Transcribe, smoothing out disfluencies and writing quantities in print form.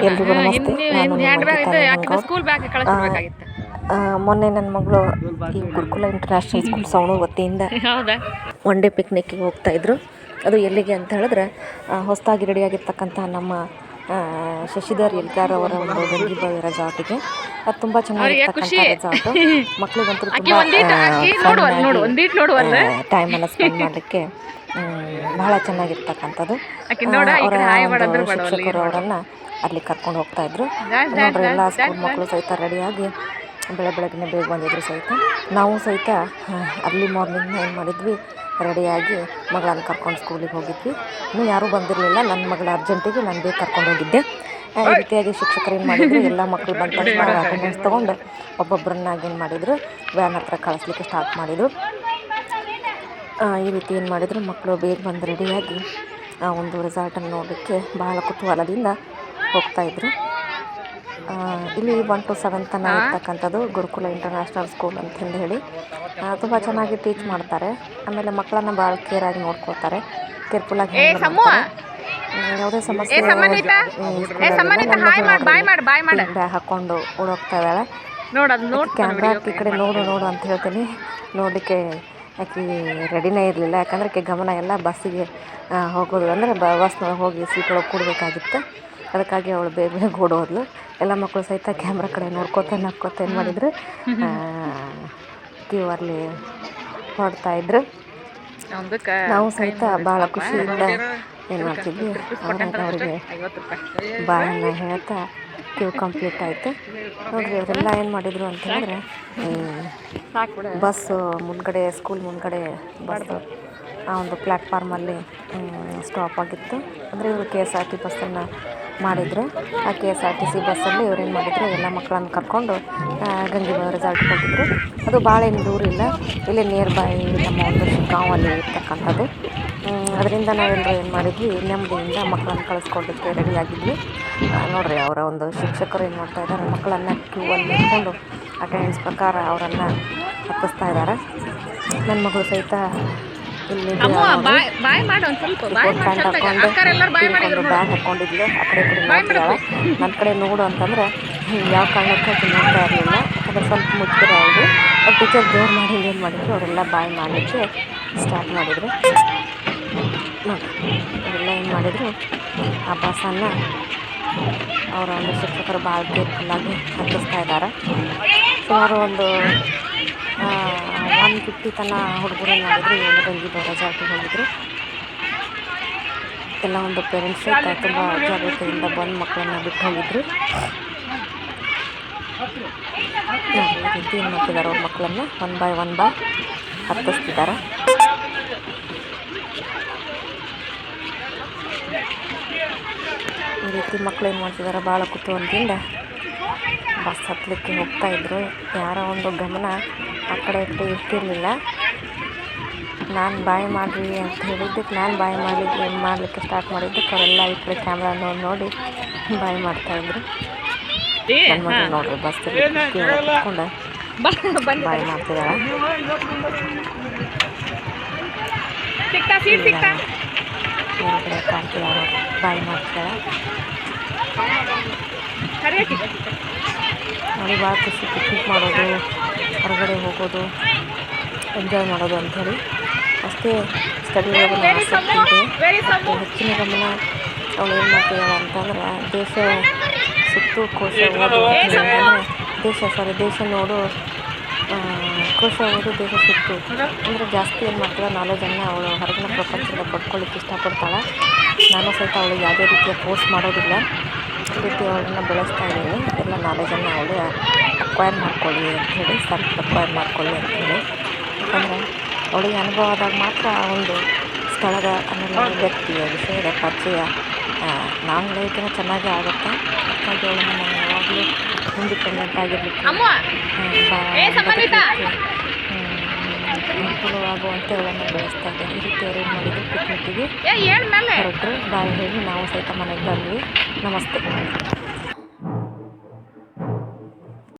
ಎಲ್ರಿಗೂ ನಮಸ್ತೆ. ನಾನು ನಿಮ್ಮ ಗೀತಾ ಗಂಗೌಡ್. ಮೊನ್ನೆ ನನ್ನ ಮಗಳು ಈ ಗುರುಕುಲ ಇಂಟರ್ನ್ಯಾಷನಲ್ ಸ್ಕೂಲ್ ಸವಣೂರು ವತಿಯಿಂದ ಒನ್ ಡೇ ಪಿಕ್ನಿಕ್ಕಿಗೆ ಹೋಗ್ತಾಯಿದ್ರು. ಅದು ಎಲ್ಲಿಗೆ ಅಂತ ಹೇಳಿದ್ರೆ ಹೊಸದಾಗಿ ರೆಡಿಯಾಗಿರ್ತಕ್ಕಂಥ ನಮ್ಮ ಶಶಿಧರ್ ಎಲ್ಗಾರ್ ಅವರ ಒಂದು ಗಂಗಿಬಾವಿ ರೆಸಾರ್ಟಿಗೆ. ಅದು ತುಂಬ ಚೆನ್ನಾಗಿರ್ತಕ್ಕಂಥ ರೆಸಾರ್ಟು. ಮಕ್ಕಳಿಗಂತೂ ತುಂಬ ಟೈಮನ್ನು ಸ್ಪೆಂಡ್ ಮಾಡಲಿಕ್ಕೆ ಬಹಳ ಚೆನ್ನಾಗಿರ್ತಕ್ಕಂಥದ್ದು. ಅವರ ಶಿಕ್ಷಕರು ಅವರನ್ನು ಅಲ್ಲಿ ಕರ್ಕೊಂಡು ಹೋಗ್ತಾಯಿದ್ರು. ನೋಡ್ರಿ, ಎಲ್ಲ ಸ್ಕೂಲ್ ಮಕ್ಕಳು ಸಹಿತ ರೆಡಿಯಾಗಿ ಬೆಳಗ್ಗೆ ಬೇಗ ಬಂದಿದ್ರು ಸಹಿತ. ನಾವು ಸಹಿತ ಅರ್ಲಿ ಮಾರ್ನಿಂಗ್ ಏನು ಮಾಡಿದ್ವಿ, ರೆಡಿಯಾಗಿ ಮಗಳನ್ನು ಕರ್ಕೊಂಡು ಸ್ಕೂಲಿಗೆ ಹೋಗಿದ್ವಿ. ಇನ್ನೂ ಯಾರೂ ಬಂದಿರಲಿಲ್ಲ. ನನ್ನ ಮಗಳ ಅರ್ಜೆಂಟಿಗೆ ನಾನು ಬೇಗ ಕರ್ಕೊಂಡು ಹೋಗಿದ್ದೆ. ಈ ರೀತಿಯಾಗಿ ಶಿಕ್ಷಕರು ಏನು ಮಾಡಿದ್ರು, ಎಲ್ಲ ಮಕ್ಕಳು ಬಂದ ತಕ್ಷಣ ಅಟೆಂಡೆನ್ಸ್ ತೊಗೊಂಡು ಒಬ್ಬೊಬ್ಬರನ್ನಾಗಿ ಏನು ಮಾಡಿದರು, ವ್ಯಾನ್ ಹತ್ರ ಕಳಿಸ್ಲಿಕ್ಕೆ ಸ್ಟಾರ್ಟ್ ಮಾಡಿದರು. ಈ ರೀತಿ ಏನು ಮಾಡಿದರು, ಮಕ್ಕಳು ಬೇಗ ಬಂದು ರೆಡಿಯಾಗಿ ಆ ಒಂದು ರೆಸಾರ್ಟನ್ನು ನೋಡಲಿಕ್ಕೆ ಬಹಳ ಕುತೂಹಲದಿಂದ ಹೋಗ್ತಾಯಿದ್ರು. ಇಲ್ಲಿ 1 to 7 ತನಕ ಇರ್ತಕ್ಕಂಥದ್ದು ಗುರುಕುಲ ಇಂಟರ್ನ್ಯಾಷನಲ್ ಸ್ಕೂಲ್ ಅಂತಂದು ಹೇಳಿ ತುಂಬ ಚೆನ್ನಾಗಿ ಟೀಚ್ ಮಾಡ್ತಾರೆ. ಆಮೇಲೆ ಮಕ್ಕಳನ್ನು ಭಾಳ ಕೇರಾಗಿ ನೋಡ್ಕೊಳ್ತಾರೆ, ಕೇರ್ಫುಲ್ಲಾಗಿ ಯಾವುದೇ ಸಮಸ್ಯೆ ಬ್ಯಾಗ್ ಹಾಕ್ಕೊಂಡು ಓಡೋಗ್ತಾ ಇದ್ದಾಳೆ. ಕ್ಯಾಮ್ರಾ ಈ ಕಡೆ ನೋಡು ಅಂತ ಹೇಳ್ತೀನಿ. ನೋಡಲಿಕ್ಕೆ ಆಕೆ ರೆಡಿನೇ ಇರಲಿಲ್ಲ. ಯಾಕಂದರೆ ಆಕೆ ಗಮನ ಎಲ್ಲ ಬಸ್ಸಿಗೆ ಹೋಗೋದು, ಅಂದರೆ ಬಸ್ನೊಳಗೆ ಹೋಗಿ ಸೀಟೊಳಗೆ ಕೂಡಬೇಕಾಗಿತ್ತು. ಅದಕ್ಕಾಗಿ ಅವಳು ಬೇಗ ಓಡೋದ್ಲು. ಎಲ್ಲ ಮಕ್ಕಳು ಸಹಿತ ಕ್ಯಾಮ್ರಾ ಕಡೆ ನೋಡ್ಕೋತ ನಕ್ಕೋತ ಏನು ಮಾಡಿದ್ರು, ಕ್ಯೂ ಅಲ್ಲಿ ಹೊಡ್ತಾಯಿದ್ರು. ನಾವು ಸಹಿತ ಭಾಳ ಖುಷಿಯಿಂದ ಏನು ಮಾಡ್ತಿದ್ವಿ, ಅವರಿಗೆ ಬಾಯನ್ನು ಹೇಳ್ತಾ ಕ್ಯೂ ಕಂಪ್ಲೀಟ್ ಆಯಿತು. ನೋಡಿರಿ, ಅವರೆಲ್ಲ ಏನು ಮಾಡಿದರು ಅಂತ ಹೇಳಿದ್ರೆ, ಬಸ್ಸು ಮುಂದ್ಗಡೆ, ಸ್ಕೂಲ್ ಮುಂದ್ಗಡೆ ಬಸ್ಸು ಆ ಒಂದು ಪ್ಲ್ಯಾಟ್ಫಾರ್ಮಲ್ಲಿ ಸ್ಟಾಪ್ ಆಗಿತ್ತು. ಅಂದರೆ ಇವರು KSRT ಬಸ್ಸನ್ನು ಮಾಡಿದರು. ಆ KSRTC ಬಸ್ಸಲ್ಲಿ ಇವ್ರೇನು ಮಾಡಿದರು, ಎಲ್ಲ ಮಕ್ಕಳನ್ನು ಕರ್ಕೊಂಡು ಗಂಗಿಬಾವಿ ರೆಸಾರ್ಟ್ಗೆ ಹೋಗಿದ್ರು. ಅದು ಭಾಳ ಏನು ದೂರ ಇಲ್ಲ, ಇಲ್ಲೇ ನಿಯರ್ ಬೈ ನಮ್ಮ ಒಂದು ಗಾಂವಲ್ಲಿ ಇರ್ತಕ್ಕಂಥದ್ದು. ಅದರಿಂದ ನಾವೆಲ್ಲರೂ ಏನು ಮಾಡಿದ್ವಿ, ನೆಮ್ಮದಿಯಿಂದ ಮಕ್ಕಳನ್ನು ಕಳಿಸ್ಕೊಡ್ಲಿಕ್ಕೆ ರೆಡಿಯಾಗಿದ್ವಿ. ನೋಡಿರಿ, ಅವರ ಒಂದು ಶಿಕ್ಷಕರು ಏನು ಮಾಡ್ತಾ ಇದ್ದಾರೆ, ಮಕ್ಕಳನ್ನು ಕ್ಯೂ ಅಲ್ಲಿ ಇಟ್ಕೊಂಡು ಅಟೆಂಡೆನ್ಸ್ ಪ್ರಕಾರ ಅವರನ್ನು ಹತ್ತಿಸ್ತಾ ಇದ್ದಾರೆ. ನನ್ನ ಮಗಳು ಸಹಿತ ಇಲ್ಲಿ ಬ್ಯಾಗ್ ಹಾಕ್ಕೊಂಡಿದ್ಲು. ಆ ಕಡೆ ನೋಡ್ತಿದ್ದಾಳೆ. ನನ್ನ ಕಡೆ ನೋಡು ಅಂತಂದರೆ ಯಾವ ಕಾರಣಕ್ಕೂ ನೋಡ್ತಾ ಇರಲಿಲ್ಲ. ಅದ್ರ ಸ್ವಲ್ಪ ಮುಚ್ಚಿರ ಅವರು ಅವ್ರ ಟೀಚರ್ ಜೋರು ಮಾಡಿ ಏನು ಮಾಡಿದ್ರು, ಅವರೆಲ್ಲ ಬಾಯ್ ಮಾಡಲಿಕ್ಕೆ ಸ್ಟಾರ್ಟ್ ಮಾಡಿದರು. ಅವರೆಲ್ಲ ಏನು ಮಾಡಿದರು, ಆ ಬಸ್ಸನ್ನು ಅವರ ಒಂದು ಶಿಕ್ಷಕರು ಭಾಳ ಕೇರ್ಫುಲ್ಲಾಗಿ ಹತ್ತಿಸ್ತಾ ಇದ್ದಾರೆ. ಸುಮಾರು ಒಂದು 150 ತನಕ ಹುಡುಗರು ಮಾಡಿದ್ರು. ಇವರು ಗಂಗಿಬಾವಿ ರೆಸಾರ್ಟಿಗೆ ಹೋಗಿದ್ರು. ಎಲ್ಲ ಒಂದು ಪೇರೆಂಟ್ಸ್ ತುಂಬ ಜಾಗೃತಿಯಿಂದ ಬಂದು ಮಕ್ಕಳನ್ನು ಬಿಟ್ಟು ಹೋಗಿದ್ರು. ಈ ರೀತಿ ಏನು ಮಾಡ್ತಿದ್ದಾರೆ, ಅವ್ರ ಮಕ್ಕಳನ್ನು ಒನ್ ಬೈ ಹತ್ತಿಸ್ತಿದ್ದಾರೆ. ಈ ರೀತಿ ಮಕ್ಕಳು ಏನು ಮಾಡ್ತಿದ್ದಾರೆ, ಭಾಳ ಕುತೂಹಲದಿಂದ ಬಸ್ ಹತ್ತಲಿಕ್ಕೆ ಹೋಗ್ತಾಯಿದ್ರು. ಯಾರೋ ಒಂದು ಗಮನ ಆ ಕಡೆ ಈ ಕಡೆ ಇರ್ತಿರಲಿಲ್ಲ. ನಾನು ಬಾಯ್ ಮಾಡಿರಿ ಅಂತ ಹೇಳಿದ್ದಕ್ಕೆ ನಾನು ಬಾಯ್ ಮಾಡಲಿಕ್ಕೆ ಸ್ಟಾರ್ಟ್ ಮಾಡಿದ್ದಕ್ಕೆ ಅವರೆಲ್ಲ ಈ ಕಡೆ ಕ್ಯಾಮ್ರಾ ನೋಡಿ ಬಾಯ್ ಮಾಡ್ತಾಯಿದ್ರು. ನನ್ನ ಮಗಳು ನೋಡ್ರಿ, ಬಸ್ ಕುತ್ಕೊಂಡು ಬಾಯ್ ಮಾಡ್ತಿದ್ದಾಳೆ. ಹೊರಗಡೆ ಕಾಣ್ತಿದ್ದಾಳೆ, ಬಾಯ್ ಮಾಡ್ತಿದ್ದಾಳೆ. ನೋಡಿ, ಭಾಳ ಖುಷಿ ಪಿಕ್ನಿಕ್ ಮಾಡೋದು, ಹೊರಗಡೆ ಹೋಗೋದು, ಎಂಜಾಯ್ ಮಾಡೋದು ಅಂಥೇಳಿ. ಅಷ್ಟೇ ಸ್ಟಡಿ ಒಳಗೆ ಆಸಕ್ತಿ ಇದೆ. ಹೆಚ್ಚಿನ ಗಮನ ಅವಳು ಏನು ಮಾಡ್ತಿದ್ದಾಳೆ ಅಂತಂದ್ರೆ, ದೇಶ ಸುತ್ತು ಕೋಶ ಓದು ಅಂದರೆ ದೇಶ ನೋಡು, ಕೋಶ ಓದು, ದೇಶ ಸುತ್ತು ಅಂದರೆ ಜಾಸ್ತಿ ಏನು ಮಾಡ್ತಾಳೆ, ನಾಲೆಜನ್ನು ಅವಳು ಹೊರಗಿನ ಪ್ರಪಂಚದಿಂದ ಪಡ್ಕೊಳ್ಳಿಕ್ಕೆ ಇಷ್ಟಪಡ್ತಾಳೆ. ನಾನು ಸಹಿತ ಅವಳಿಗೆ ಯಾವುದೇ ರೀತಿಯ ಫೋರ್ಸ್ ಮಾಡೋದಿಲ್ಲ. ಈ ರೀತಿ ಅವಳನ್ನು ಬೆಳೆಸ್ತಾ ಇದ್ದೀನಿ. ಎಲ್ಲ ನಾಲೆಜನ್ನು ಅವಳು ಅಕ್ವೈರ್ ಮಾಡ್ಕೊಳ್ಳಿ ಅಂಥೇಳಿ, ಅಕ್ವೈರ್ ಮಾಡ್ಕೊಳ್ಳಿ ಅಂಥೇಳಿ. ಯಾಕಂದರೆ ಅವಳಿಗೆ ಅನುಭವ ಆದಾಗ ಮಾತ್ರ ಆ ಒಂದು ಸ್ಥಳದ ಆಮೇಲೆ ವ್ಯಕ್ತಿಯ ವಿಷಯದ ಪರಿಚಯ ನಾವು ಹೇಳೋದಕ್ಕಿಂತ ಚೆನ್ನಾಗಿ ಆಗುತ್ತೆ. ಹಾಗಾಗಿ ಅವಳನ್ನು ನಾನು ಯಾವಾಗಲೂ ಇಂಡಿಪೆಂಡೆಂಟ್ ಆಗಿರಲಿಕ್ಕೆ ಅನುಕೂಲವಾಗುವಂತೆ ಅವಳನ್ನು ಬೆಳೆಸ್ತಾ ಇದ್ದೇನೆ. ಈ ರೀತಿ ಅವ್ರು ಏನು ಮಾಡಿದ್ರು, ಪಿಕ್ನಿಕ್ಕಿಗೆ ಹೊರಟರು. ಬಾಯ್ ಹೇಳಿ ನಾವು ಸಹಿತ ಮನೆಗೆ ಬಂದ್ವಿ. ನಮಸ್ತೆ.